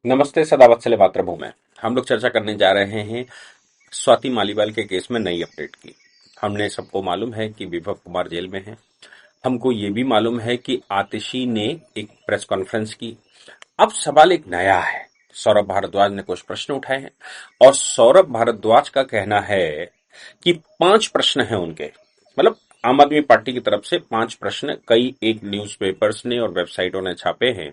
नमस्ते सदावत्सले मातृभूमि। हम लोग चर्चा करने जा रहे हैं स्वाति मालीवाल के केस में नई अपडेट की। हमने सबको मालूम है कि विभव कुमार जेल में है। हमको ये भी मालूम है कि आतिशी ने एक प्रेस कॉन्फ्रेंस की। अब सवाल एक नया है। सौरभ भारद्वाज ने कुछ प्रश्न उठाए हैं और सौरभ भारद्वाज का कहना है कि 5 प्रश्न हैं उनके, मतलब आम आदमी पार्टी की तरफ से 5 प्रश्न कई एक न्यूज़पेपर्स ने और वेबसाइटों ने छापे हैं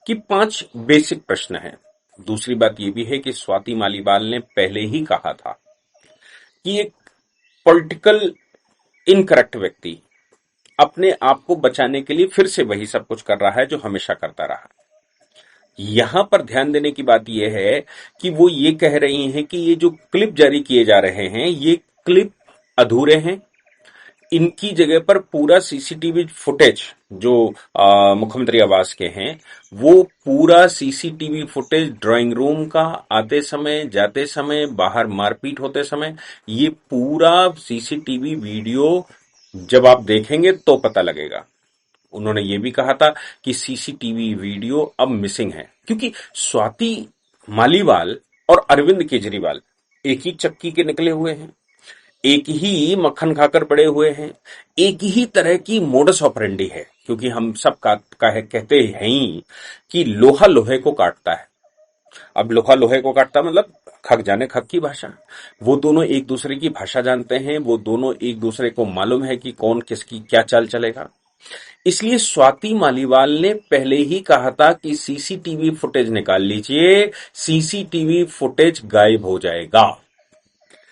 कि 5 बेसिक प्रश्न हैं। दूसरी बात यह भी है कि स्वाति मालीवाल ने पहले ही कहा था कि एक पॉलिटिकल इनकरेक्ट व्यक्ति अपने आप को बचाने के लिए फिर से वही सब कुछ कर रहा है जो हमेशा करता रहा। यहां पर ध्यान देने की बात यह है कि वो ये कह रही हैं कि ये जो क्लिप जारी किए जा रहे हैं ये क्लिप अधूरे हैं। इनकी जगह पर पूरा सीसीटीवी फुटेज जो मुख्यमंत्री आवास के हैं वो पूरा सीसीटीवी फुटेज ड्राइंग रूम का आते समय जाते समय बाहर मारपीट होते समय ये पूरा सीसीटीवी वीडियो जब आप देखेंगे तो पता लगेगा। उन्होंने ये भी कहा था कि सीसीटीवी वीडियो अब मिसिंग है क्योंकि स्वाति मालीवाल और अरविंद केजरीवाल एक ही चक्की के निकले हुए हैं, एक ही मक्खन खाकर बड़े हुए हैं, एक ही तरह की मोडस ऑपरेंडी है क्योंकि हम सब कहते हैं ही कि लोहा लोहे को काटता है। अब लोहा लोहे को काटता मतलब खग जाने खग की भाषा। वो दोनों एक दूसरे की भाषा जानते हैं, वो दोनों एक दूसरे को मालूम है कि कौन किसकी क्या चाल चलेगा। इसलिए स्वाति मालीवाल ने पहले ही कहा था कि सीसीटीवी फुटेज निकाल लीजिए, सीसीटीवी फुटेज गायब हो जाएगा।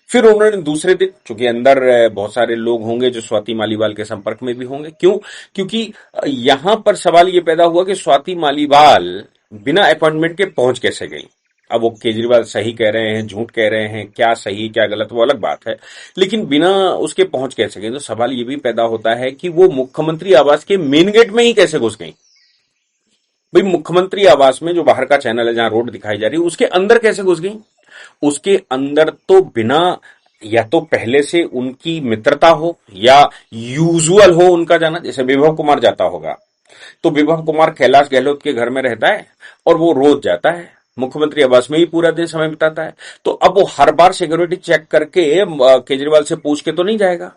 फिर उन्होंने दूसरे दिन, चूंकि अंदर बहुत सारे लोग होंगे जो स्वाति मालीवाल के संपर्क में भी होंगे, क्यों? क्योंकि यहां पर सवाल ये पैदा हुआ कि स्वाति मालीवाल बिना अपॉइंटमेंट के पहुंच कैसे गई। अब वो केजरीवाल सही कह रहे हैं, झूठ कह रहे हैं, क्या सही क्या गलत वो अलग बात है, लेकिन बिना उसके पहुंच कैसे गई? तो सवाल ये भी पैदा होता है कि वो मुख्यमंत्री आवास के मेन गेट में ही कैसे घुस गई। भाई मुख्यमंत्री आवास में जो बाहर का चैनल है जहां रोड दिखाई जा रही है उसके अंदर कैसे घुस गई? उसके अंदर तो बिना, या तो पहले से उनकी मित्रता हो या यूजुअल हो उनका जाना, जैसे विभव कुमार जाता होगा तो विभव कुमार कैलाश गहलोत के घर में रहता है और वो रोज जाता है, मुख्यमंत्री आवास में ही पूरा दिन समय बिताता है। तो अब वो हर बार सिक्योरिटी चेक करके केजरीवाल से पूछ के तो नहीं जाएगा।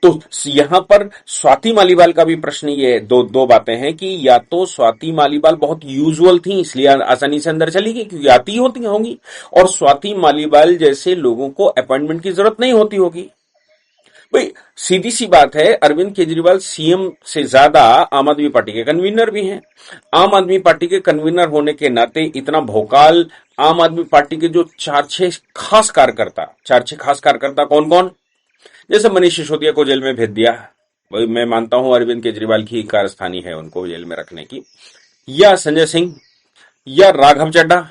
तो यहां पर स्वाति मालीवाल का भी प्रश्न ये दो बातें हैं कि या तो स्वाति मालीवाल बहुत यूजुअल थी इसलिए आसानी से अंदर चली गई क्योंकि आती होती होंगी, और स्वाति मालीवाल जैसे लोगों को अपॉइंटमेंट की जरूरत नहीं होती होगी। भाई सीधी सी बात है, अरविंद केजरीवाल सीएम से ज्यादा आम आदमी पार्टी के कन्वीनर भी हैं। आम आदमी पार्टी के कन्वीनर होने के नाते इतना भोकाल आम आदमी पार्टी के जो चार छह खास कार्यकर्ता कौन कौन? जैसे मनीष सिसोदिया को जेल में भेज दिया, वही मैं मानता हूं अरविंद केजरीवाल की कारस्तानी है उनको जेल में रखने की, या संजय सिंह, या राघव चड्ढा,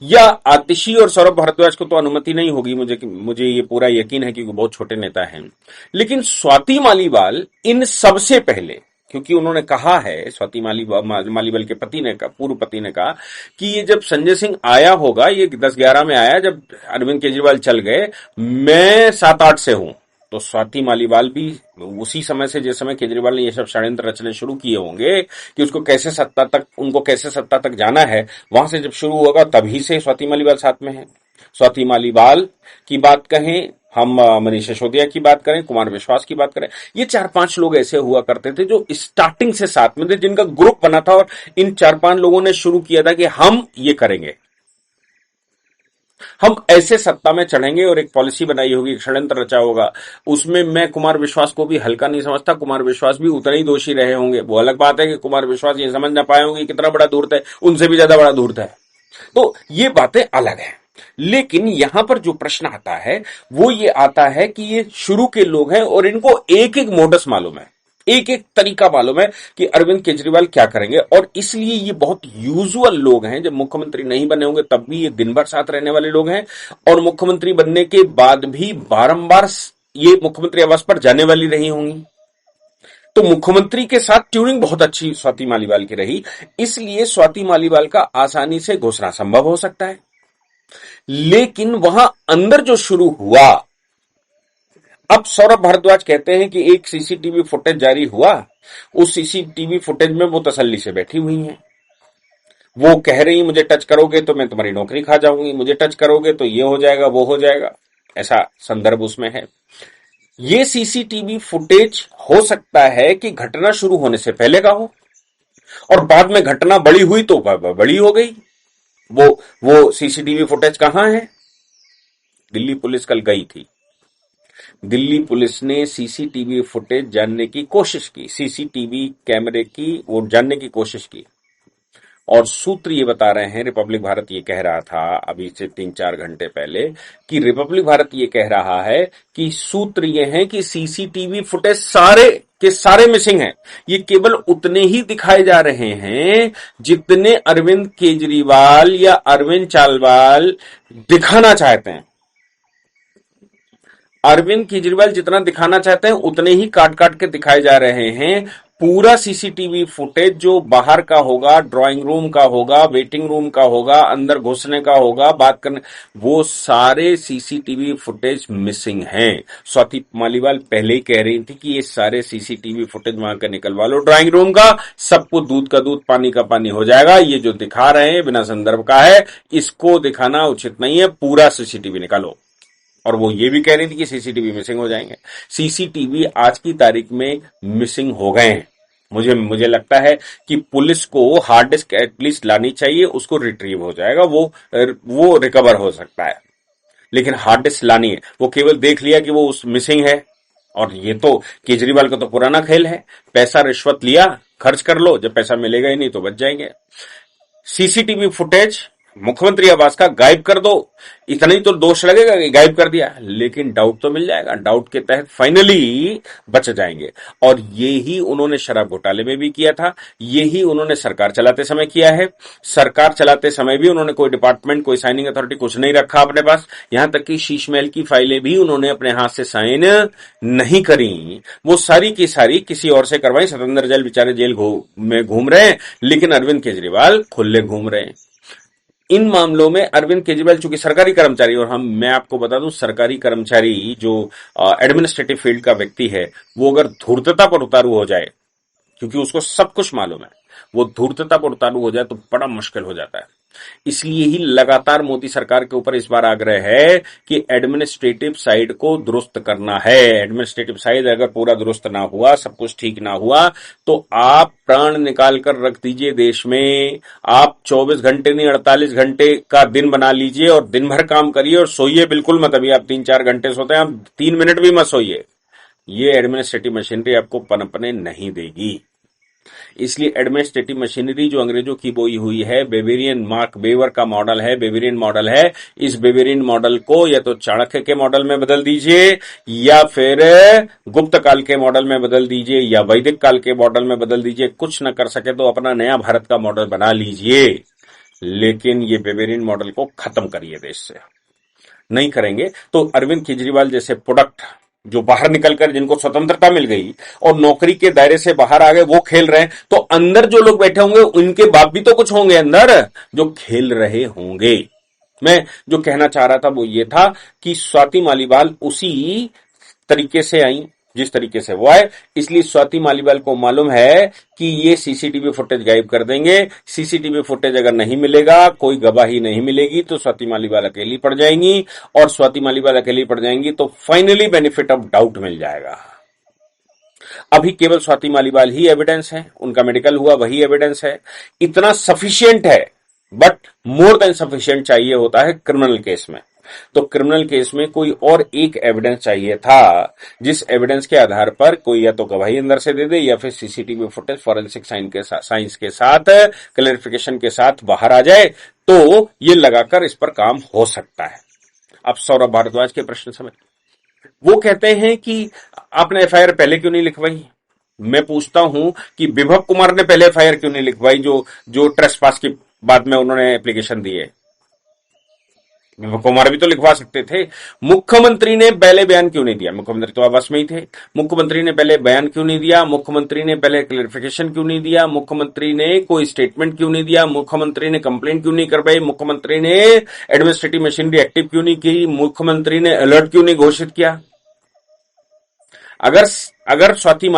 या आतिशी और सौरभ भारद्वाज को तो अनुमति नहीं होगी, मुझे ये पूरा यकीन है क्योंकि बहुत छोटे नेता हैं। लेकिन स्वाति मालीवाल इन सबसे पहले, क्योंकि उन्होंने कहा है, स्वाति मालीवाल के पति ने कहा, पूर्व पति ने कहा कि ये जब संजय सिंह आया होगा, ये 10-11 में आया जब अरविंद केजरीवाल चल गए, मैं 7-8 से हूं। तो स्वाति मालीवाल भी उसी समय से, जिस समय केजरीवाल ने ये सब षड्यंत्र रचने शुरू किए होंगे कि उनको कैसे सत्ता तक जाना है, वहां से जब शुरू होगा तभी से स्वाति मालीवाल साथ में है। स्वाति मालीवाल की बात कहें, हम मनीष सिसोदिया की बात करें, कुमार विश्वास की बात करें, ये 4-5 लोग ऐसे हुआ करते थे जो स्टार्टिंग से साथ में थे, जिनका ग्रुप बना था और इन 4-5 लोगों ने शुरू किया था कि हम ये करेंगे, हम ऐसे सत्ता में चढ़ेंगे, और एक पॉलिसी बनाई होगी, एक षड्यंत्र रचा होगा। उसमें मैं कुमार विश्वास को भी हल्का नहीं समझता, कुमार विश्वास भी उतने ही दोषी रहे होंगे। वो अलग बात है कि कुमार विश्वास ये समझ ना पाए होंगे कितना बड़ा धूर्त है, उनसे भी ज्यादा बड़ा धूर्त है। तो ये बातें अलग हैं। लेकिन यहां पर जो प्रश्न आता है वो ये आता है कि ये शुरू के लोग हैं और इनको एक एक मोडस मालूम है, एक एक तरीका मालूम है कि अरविंद केजरीवाल क्या करेंगे, और इसलिए ये बहुत यूजुअल लोग हैं। जब मुख्यमंत्री नहीं बने होंगे तब भी ये दिन भर साथ रहने वाले लोग हैं, और मुख्यमंत्री बनने के बाद भी बारंबार ये मुख्यमंत्री आवास पर जाने वाली रही होंगी। तो मुख्यमंत्री के साथ ट्यूनिंग बहुत अच्छी स्वाति मालीवाल की रही, इसलिए स्वाति मालीवाल का आसानी से घुसना संभव हो सकता है। लेकिन वहां अंदर जो शुरू हुआ, अब सौरभ भारद्वाज कहते हैं कि एक सीसीटीवी फुटेज जारी हुआ, उस सीसीटीवी फुटेज में वो तसल्ली से बैठी हुई हैं, वो कह रही मुझे टच करोगे तो मैं तुम्हारी नौकरी खा जाऊंगी, मुझे टच करोगे तो ये हो जाएगा वो हो जाएगा, ऐसा संदर्भ उसमें है। ये सीसीटीवी फुटेज हो सकता है कि घटना शुरू होने से पहले का हो और बाद में घटना बड़ी हुई तो बड़ी हो गई। वो वो सीसीटीवी फुटेज कहां है? दिल्ली पुलिस कल गई थी। दिल्ली पुलिस ने सीसीटीवी फुटेज जानने की कोशिश की, सीसीटीवी कैमरे की वो जानने की कोशिश की, और सूत्र ये बता रहे हैं, रिपब्लिक भारत ये कह रहा था अभी से 3-4 घंटे पहले कि रिपब्लिक भारत ये कह रहा है कि सूत्र ये है कि सीसीटीवी फुटेज सारे के सारे मिसिंग हैं। ये केवल उतने ही दिखाए जा रहे हैं जितने अरविंद केजरीवाल या अरविंद चालवाल दिखाना चाहते हैं। अरविंद केजरीवाल जितना दिखाना चाहते हैं उतने ही काट काट के दिखाए जा रहे हैं। पूरा सीसीटीवी फुटेज जो बाहर का होगा, ड्राइंग रूम का होगा, वेटिंग रूम का होगा, अंदर घुसने का होगा, बात करने, वो सारे सीसीटीवी फुटेज मिसिंग हैं। स्वाति मालीवाल पहले ही कह रही थी कि ये सारे सीसीटीवी फुटेज वहां का निकलवा लो ड्राइंग रूम का, सबको दूध का दूध पानी का पानी हो जाएगा। ये जो दिखा रहे हैं बिना संदर्भ का है, इसको दिखाना उचित नहीं है, पूरा सीसीटीवी निकालो। और वो ये भी कह रही थी कि सीसीटीवी मिसिंग हो जाएंगे। सीसीटीवी आज की तारीख में मिसिंग हो गए हैं। मुझे लगता है कि पुलिस को हार्ड डिस्क एटलीस्ट लानी चाहिए, उसको रिट्रीव हो जाएगा, वो रिकवर हो सकता है, लेकिन हार्ड डिस्क लानी है। वो केवल देख लिया कि वो उस मिसिंग है, और ये तो केजरीवाल का तो पुराना खेल है, पैसा रिश्वत लिया खर्च कर लो, जब पैसा मिलेगा ही नहीं तो बच जाएंगे। सीसीटीवी फुटेज मुख्यमंत्री आवास का गायब कर दो, इतना ही तो दोष लगेगा कि गायब कर दिया, लेकिन डाउट तो मिल जाएगा, डाउट के तहत फाइनली बच जाएंगे। और ये ही उन्होंने शराब घोटाले में भी किया था, ये ही उन्होंने सरकार चलाते समय किया है। सरकार चलाते समय भी उन्होंने कोई डिपार्टमेंट, कोई साइनिंग अथॉरिटी कुछ नहीं रखा अपने पास, यहां तक कि शीश महल की फाइलें भी उन्होंने अपने हाथ से साइन नहीं करी, वो सारी की सारी किसी और से करवाई। सतेंद्र जैन बेचारे जेल में घूम रहे हैं, लेकिन अरविंद केजरीवाल खुले घूम रहे हैं। इन मामलों में अरविंद केजरीवाल चूंकि सरकारी कर्मचारी, और मैं आपको बता दूं, सरकारी कर्मचारी जो एडमिनिस्ट्रेटिव फील्ड का व्यक्ति है, वो अगर धूर्तता पर उतारू हो जाए, क्योंकि उसको सब कुछ मालूम है, वो धूर्तता पर उतारू हो जाए तो बड़ा मुश्किल हो जाता है। इसलिए ही लगातार मोदी सरकार के ऊपर इस बार आग्रह है कि एडमिनिस्ट्रेटिव साइड को दुरुस्त करना है। एडमिनिस्ट्रेटिव साइड अगर पूरा दुरुस्त ना हुआ, सब कुछ ठीक ना हुआ, तो आप प्राण निकाल कर रख दीजिए देश में। आप 24 घंटे नहीं 48 घंटे का दिन बना लीजिए और दिन भर काम करिए और सोइए बिल्कुल मत। अभी आप 3-4 घंटे सोते हैं, आप 3 मिनट भी मत सोइए। ये एडमिनिस्ट्रेटिव मशीनरी आपको पनपने नहीं देगी। इसलिए एडमिनिस्ट्रेटिव मशीनरी जो अंग्रेजों की बोई हुई है, बेवेरियन मार्क बेवर का मॉडल है, बेवेरियन मॉडल है, इस बेवेरियन मॉडल को या तो चाणक्य के मॉडल में बदल दीजिए, या फिर गुप्त काल के मॉडल में बदल दीजिए, या वैदिक काल के मॉडल में बदल दीजिए। कुछ न कर सके तो अपना नया भारत का मॉडल बना लीजिए, लेकिन ये बेवेरियन मॉडल को खत्म करिए देश से। नहीं करेंगे तो अरविंद केजरीवाल जैसे प्रोडक्ट जो बाहर निकलकर जिनको स्वतंत्रता मिल गई और नौकरी के दायरे से बाहर आ गए, वो खेल रहे हैं, तो अंदर जो लोग बैठे होंगे उनके बाप भी तो कुछ होंगे अंदर जो खेल रहे होंगे। मैं जो कहना चाह रहा था वो ये था कि स्वाति मालीवाल उसी तरीके से आई जिस तरीके से वो आए, इसलिए स्वाति मालीवाल को मालूम है कि ये सीसीटीवी फुटेज गायब कर देंगे। सीसीटीवी फुटेज अगर नहीं मिलेगा, कोई गवाही नहीं मिलेगी, तो स्वाति मालीवाल अकेली पड़ जाएंगी, और स्वाति मालीवाल अकेली पड़ जाएंगी तो फाइनली बेनिफिट ऑफ डाउट मिल जाएगा। अभी केवल स्वाति मालीवाल ही एविडेंस है, उनका मेडिकल हुआ वही एविडेंस है, इतना सफिशिएंट है, बट मोर देन सफिशिएंट चाहिए होता है क्रिमिनल केस में। तो क्रिमिनल केस में कोई और एक एविडेंस चाहिए था, जिस एविडेंस के आधार पर कोई या तो गवाही अंदर से दे दे, या फिर सीसीटीवी फुटेज फॉरेंसिक साइंस के साथ क्लैरिफिकेशन के साथ बाहर आ जाए, तो ये लगाकर इस पर काम हो सकता है। अब सौरभ भारद्वाज के प्रश्न समझ, वो कहते हैं कि आपने एफआईआर पहले क्यों नहीं लिखवाई। मैं पूछता हूं कि विभव कुमार ने पहले एफआईआर क्यों नहीं लिखवाई, जो ट्रेसपास के बाद में उन्होंने एप्लीकेशन दी है। विभव कुमार भी तो लिखवा सकते थे। मुख्यमंत्री ने पहले बयान क्यों नहीं दिया, मुख्यमंत्री तो आवास में ही थे। मुख्यमंत्री ने पहले बयान क्यों नहीं दिया, मुख्यमंत्री ने पहले क्लैरिफिकेशन क्यों नहीं दिया, मुख्यमंत्री ने कोई स्टेटमेंट क्यों नहीं दिया, मुख्यमंत्री ने कंप्लेंट क्यों नहीं करवाई, मुख्यमंत्री ने एडमिनिस्ट्रेटिव मशीनरी एक्टिव क्यों नहीं की, मुख्यमंत्री ने अलर्ट क्यों नहीं घोषित किया। अगर अगर स्वाति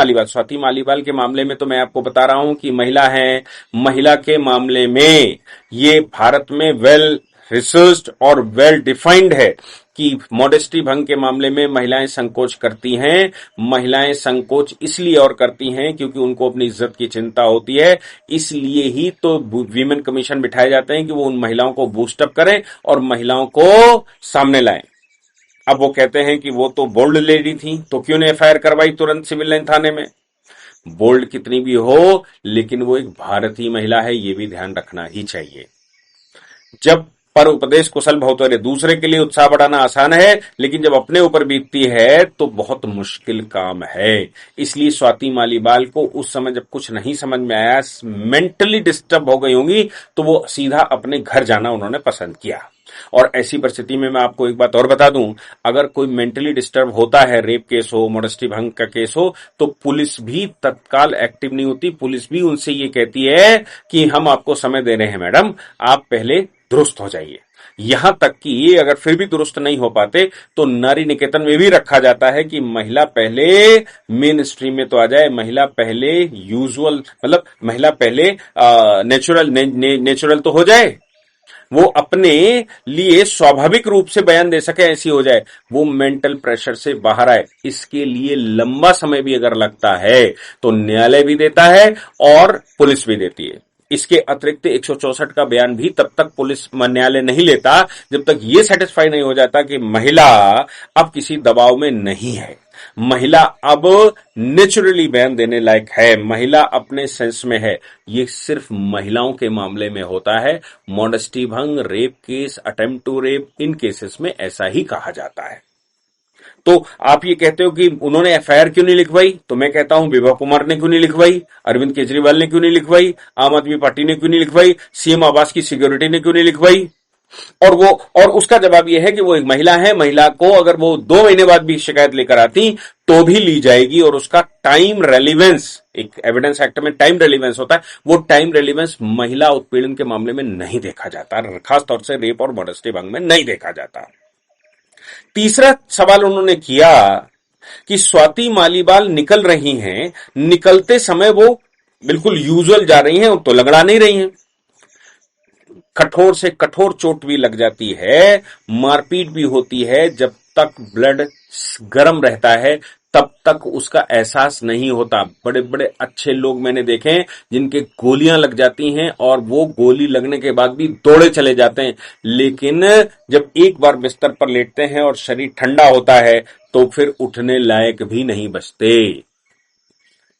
मालीवाल के मामले में तो मैं आपको बता रहा हूं कि महिला है, महिला के मामले में ये भारत में वेल रिसर्च्ड और वेल डिफाइंड है कि मॉडेस्टी भंग के मामले में महिलाएं संकोच करती हैं। महिलाएं संकोच इसलिए और करती हैं क्योंकि उनको अपनी इज्जत की चिंता होती है। इसलिए ही तो वीमेन कमीशन बिठाए जाते हैं कि वो उन महिलाओं को बूस्टअप करें और महिलाओं को सामने लाएं। अब वो कहते हैं कि वो तो बोल्ड लेडी थी, तो क्यों नहीं एफआईआर करवाई तुरंत सिविल लाइन थाने में। बोल्ड कितनी भी हो, लेकिन वो एक भारतीय महिला है, ये भी ध्यान रखना ही चाहिए। जब पर उपदेश कुशल भौतोरे, दूसरे के लिए उत्साह बढ़ाना आसान है, लेकिन जब अपने ऊपर बीतती है तो बहुत मुश्किल काम है। इसलिए स्वाति मालीवाल को उस समय जब कुछ नहीं समझ में आया, मेंटली डिस्टर्ब हो गई होंगी, तो वो सीधा अपने घर जाना उन्होंने पसंद किया। और ऐसी परिस्थिति में मैं आपको एक बात और बता दूं, अगर कोई मेंटली डिस्टर्ब होता है, रेप केस हो, मॉडेस्टी भंग का केस हो, तो पुलिस भी तत्काल एक्टिव नहीं होती। पुलिस भी उनसे ये कहती है कि हम आपको समय दे रहे हैं मैडम, आप पहले दुरुस्त हो जाइए। यहां तक कि अगर फिर भी दुरुस्त नहीं हो पाते तो नारी निकेतन में भी रखा जाता है कि महिला पहले मेन स्ट्रीम में तो आ जाए, महिला पहले यूजुअल, मतलब महिला पहले नेचुरल तो हो जाए, वो अपने लिए स्वाभाविक रूप से बयान दे सके, ऐसी हो जाए, वो मेंटल प्रेशर से बाहर आए। इसके लिए लंबा समय भी अगर लगता है तो न्यायालय भी देता है और पुलिस भी देती है। इसके अतिरिक्त 164 का बयान भी तब तक पुलिस न्यायालय नहीं लेता जब तक ये सेटिस्फाई नहीं हो जाता कि महिला अब किसी दबाव में नहीं है, महिला अब नेचुरली बयान देने लायक है, महिला अपने सेंस में है। ये सिर्फ महिलाओं के मामले में होता है। मॉडेस्टी भंग, rape case, attempt to rape, इन केसेस में ऐसा ही कहा जाता है। तो आप ये कहते हो कि उन्होंने एफआईआर क्यों नहीं लिखवाई, तो मैं कहता हूं विभा कुमार ने क्यों नहीं लिखवाई, अरविंद केजरीवाल ने क्यों नहीं लिखवाई, आम आदमी पार्टी ने क्यों नहीं लिखवाई, सीएम आवास की सिक्योरिटी ने क्यों नहीं लिखवाई। और उसका जवाब यह है कि वो एक महिला है, महिला को अगर वो 2 महीने बाद भी शिकायत लेकर आती तो भी ली जाएगी और उसका टाइम रेलिवेंस, एक एविडेंस एक्ट में टाइम रेलिवेंस होता है, वो टाइम रेलिवेंस महिला उत्पीड़न के मामले में नहीं देखा जाता, खासतौर से रेप और मॉडेस्टी भंग में नहीं देखा जाता। तीसरा सवाल उन्होंने किया कि स्वाति मालीवाल निकल रही हैं, निकलते समय वो बिल्कुल यूजुअल जा रही हैं, तो लगड़ा नहीं रही हैं, कठोर से कठोर चोट भी लग जाती है, मारपीट भी होती है। जब तक ब्लड गर्म रहता है तब तक उसका एहसास नहीं होता। बड़े बड़े अच्छे लोग मैंने देखे हैं जिनके गोलियां लग जाती हैं और वो गोली लगने के बाद भी दौड़े चले जाते हैं, लेकिन जब एक बार बिस्तर पर लेटते हैं और शरीर ठंडा होता है तो फिर उठने लायक भी नहीं बचते।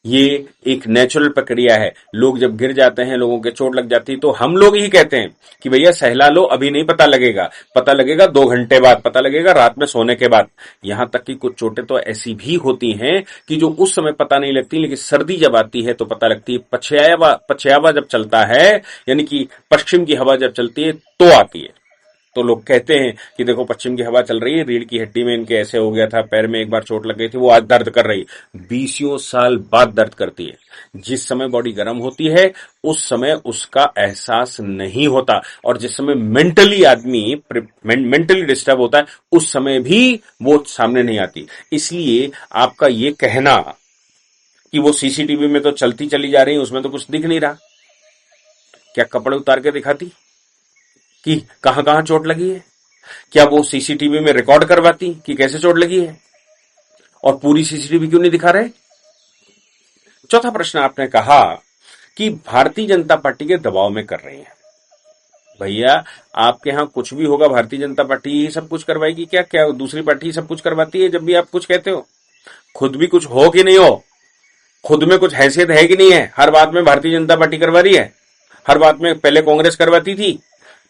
ये एक नेचुरल प्रक्रिया है। लोग जब गिर जाते हैं, लोगों के चोट लग जाती है, तो हम लोग ही कहते हैं कि भैया सहला लो, अभी नहीं पता लगेगा, पता लगेगा 2 घंटे बाद, पता लगेगा रात में सोने के बाद। यहां तक कि कुछ चोटें तो ऐसी भी होती हैं कि जो उस समय पता नहीं लगती, लेकिन सर्दी जब आती है तो पता लगती है। पछयावा जब चलता है, यानी कि पश्चिम की हवा जब चलती है तो आती है। तो लोग कहते हैं कि देखो पश्चिम की हवा चल रही है, रीढ़ की हड्डी में इनके ऐसे हो गया था, पैर में एक बार चोट लग गई थी, वो आज दर्द कर रही, 20 साल बाद दर्द करती है। जिस समय बॉडी गर्म होती है उस समय उसका एहसास नहीं होता, और जिस समय मेंटली आदमी मेंटली डिस्टर्ब होता है उस समय भी वो सामने नहीं आती। इसलिए आपका ये कहना कि वो सीसीटीवी में तो चलती चली जा रही है, उसमें तो कुछ दिख नहीं रहा, क्या कपड़े उतार के दिखाती कि कहां कहां चोट लगी है? क्या वो सीसीटीवी में रिकॉर्ड करवाती कि कैसे चोट लगी है? और पूरी सीसीटीवी क्यों नहीं दिखा रहे? चौथा प्रश्न आपने कहा कि भारतीय जनता पार्टी के दबाव में कर रही है। भैया आपके यहां कुछ भी होगा भारतीय जनता पार्टी ही सब कुछ करवाएगी क्या? क्या दूसरी पार्टी ही सब कुछ करवाती है? जब भी आप कुछ कहते हो, खुद भी कुछ हो कि नहीं हो, खुद में कुछ हैसियत है कि नहीं है? हर बात में भारतीय जनता पार्टी करवा रही है, हर बात में पहले कांग्रेस करवाती थी,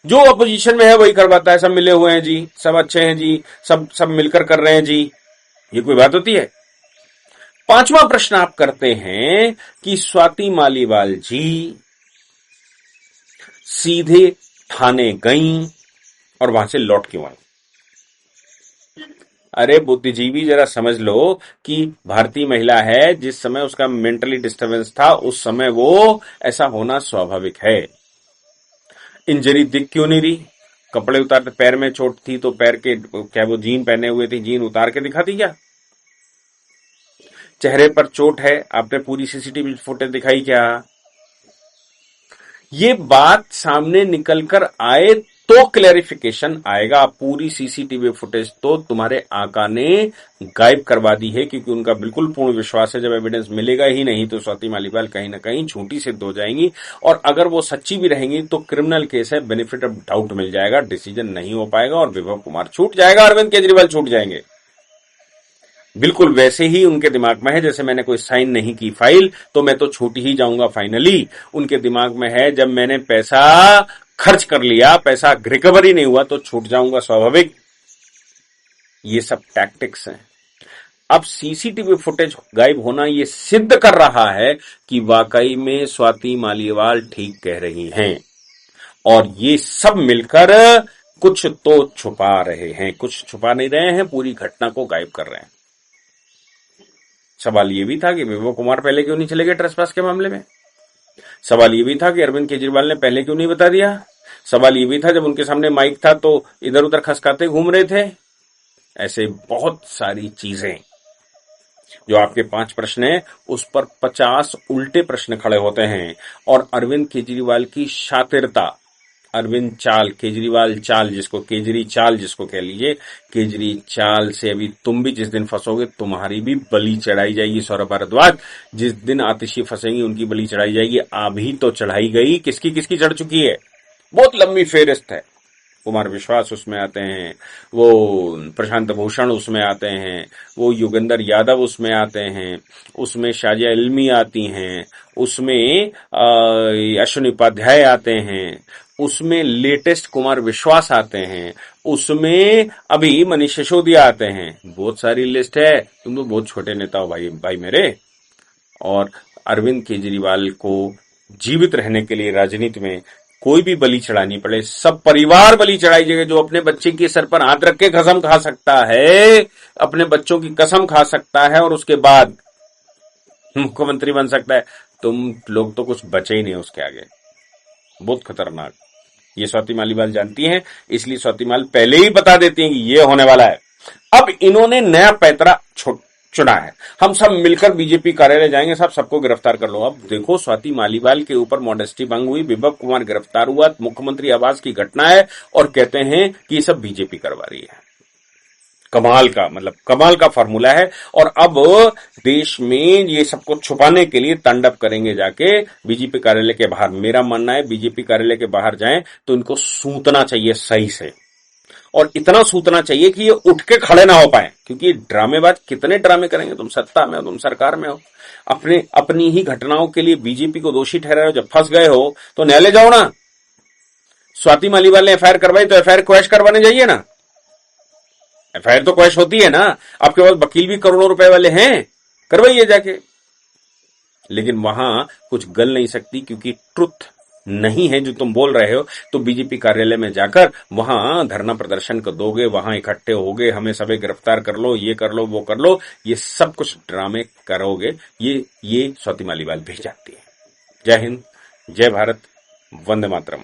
जो अपोजिशन में है वही करवाता है, सब मिले हुए हैं जी, सब अच्छे हैं जी, सब मिलकर कर रहे हैं जी, ये कोई बात होती है? पांचवा प्रश्न आप करते हैं कि स्वाति मालीवाल जी सीधे थाने गईं और वहां से लौट क्यों आई? अरे बुद्धिजीवी जरा समझ लो कि भारतीय महिला है, जिस समय उसका मेंटली डिस्टर्बेंस था उस समय वो ऐसा होना स्वाभाविक है। इंजरी दिख क्यों नहीं रही? कपड़े उतारते, पैर में चोट थी तो पैर के क्या वो जीन पहने हुए थे, जीन उतार के दिखाती क्या? चेहरे पर चोट है, आपने पूरी सीसीटीवी फुटेज दिखाई क्या? ये बात सामने निकल कर आए तो क्लैरिफिकेशन आएगा। पूरी सीसीटीवी फुटेज तो तुम्हारे आका ने गायब करवा दी है, क्योंकि उनका बिल्कुल पूर्ण विश्वास है जब एविडेंस मिलेगा ही नहीं तो स्वाति मालीवाल कहीं ना कहीं झूठी सिद्ध हो जाएंगी, और अगर वो सच्ची भी रहेंगी तो क्रिमिनल केस है, बेनिफिट ऑफ डाउट मिल जाएगा, डिसीजन नहीं हो पाएगा और विभव कुमार छूट जाएगा, अरविंद केजरीवाल छूट जाएंगे। बिल्कुल वैसे ही उनके दिमाग में है जैसे मैंने कोई साइन नहीं की फाइल तो मैं तो छूट ही जाऊंगा फाइनली। उनके दिमाग में है जब मैंने पैसा खर्च कर लिया, पैसा रिकवरी नहीं हुआ तो छूट जाऊंगा स्वाभाविक। ये सब टैक्टिक्स हैं। अब सीसीटीवी फुटेज गायब होना ये सिद्ध कर रहा है कि वाकई में स्वाति मालीवाल ठीक कह रही हैं, और ये सब मिलकर कुछ तो छुपा रहे हैं, कुछ छुपा नहीं रहे हैं, पूरी घटना को गायब कर रहे हैं। सवाल ये भी था कि विभव कुमार पहले क्यों नहीं चले गए ट्रेसपास के मामले में। सवाल ये भी था कि अरविंद केजरीवाल ने पहले क्यों नहीं बता दिया। सवाल ये भी था जब उनके सामने माइक था तो इधर उधर खसकाते घूम रहे थे। ऐसे बहुत सारी चीजें, जो आपके 5 प्रश्न है उस पर 50 उल्टे प्रश्न खड़े होते हैं। और अरविंद केजरीवाल की शातिरता, अरविंद चाल, केजरीवाल चाल, जिसको केजरी चाल जिसको कह लीजिए, केजरी चाल से अभी तुम भी जिस दिन फंसोगे तुम्हारी भी बलि चढ़ाई जाएगी। सौरभ भारद्वाज, जिस दिन आतिशी फंसेंगी उनकी बलि चढ़ाई जाएगी। अभी तो चढ़ाई गई, किसकी किसकी चढ़ चुकी है, बहुत लंबी फेहरिस्त है। कुमार विश्वास उसमें आते हैं, वो प्रशांत भूषण उसमें आते हैं, वो योगेंद्र यादव उसमें आते हैं, उसमें शाजिया इल्मी आती हैं, उसमें अश्विनी उपाध्याय आते हैं, उसमें लेटेस्ट कुमार विश्वास आते हैं, उसमें अभी मनीष सिसोदिया आते हैं। बहुत सारी लिस्ट है, तुम तो बहुत छोटे नेता हो भाई मेरे। और अरविंद केजरीवाल को जीवित रहने के लिए राजनीति में कोई भी बलि चढ़ानी पड़े, सब परिवार बलि चढ़ाई जाएगी। जो अपने बच्चे के सर पर हाथ रख के कसम खा सकता है, अपने बच्चों की कसम खा सकता है और उसके बाद मुख्यमंत्री बन सकता है, तुम लोग तो कुछ बचे ही नहीं उसके आगे। बहुत खतरनाक। ये स्वाति मालीवाल जानती हैं, इसलिए स्वाति माल पहले ही बता देती हैं कि ये होने वाला है। अब इन्होंने नया पैतरा चुना है। हम सब मिलकर बीजेपी कार्यालय जाएंगे, सबको गिरफ्तार कर लो। अब देखो, स्वाति मालीवाल के ऊपर मॉडेस्टी भंग हुई, विभव कुमार गिरफ्तार हुआ, मुख्यमंत्री आवास की घटना है और कहते हैं कि ये सब बीजेपी करवा रही है। कमाल का फार्मूला है। और अब देश में ये सबको छुपाने के लिए तांडव करेंगे जाके बीजेपी कार्यालय के बाहर। मेरा मानना है बीजेपी कार्यालय के बाहर जाएं तो इनको सूतना चाहिए सही से, और इतना सूतना चाहिए कि ये उठ के खड़े ना हो पाए, क्योंकि ड्रामेबाज कितने ड्रामे करेंगे। तुम सत्ता में हो, तुम सरकार में हो, अपनी ही घटनाओं के लिए बीजेपी को दोषी ठहरा हो। जब फंस गए हो तो न्यायालय जाओ ना। स्वाति मालीवाल ने एफआईआर करवाई तो एफआईआर क्वैश करवाने जाइए ना। एफआईआर तो क्वैश होती है ना। आपके पास वकील भी करोड़ों रुपए वाले हैं, करवाइए जाके। लेकिन वहां कुछ गल नहीं सकती, क्योंकि ट्रुथ नहीं है जो तुम बोल रहे हो। तो बीजेपी कार्यालय में जाकर वहां धरना प्रदर्शन कर दोगे, वहां इकट्ठे होगे, हमें सभी गिरफ्तार कर लो, ये कर लो, वो कर लो, ये सब कुछ ड्रामे करोगे। ये स्वाति मालीवाल भी जानती है। जय हिंद, जय भारत, वंदे मातरम।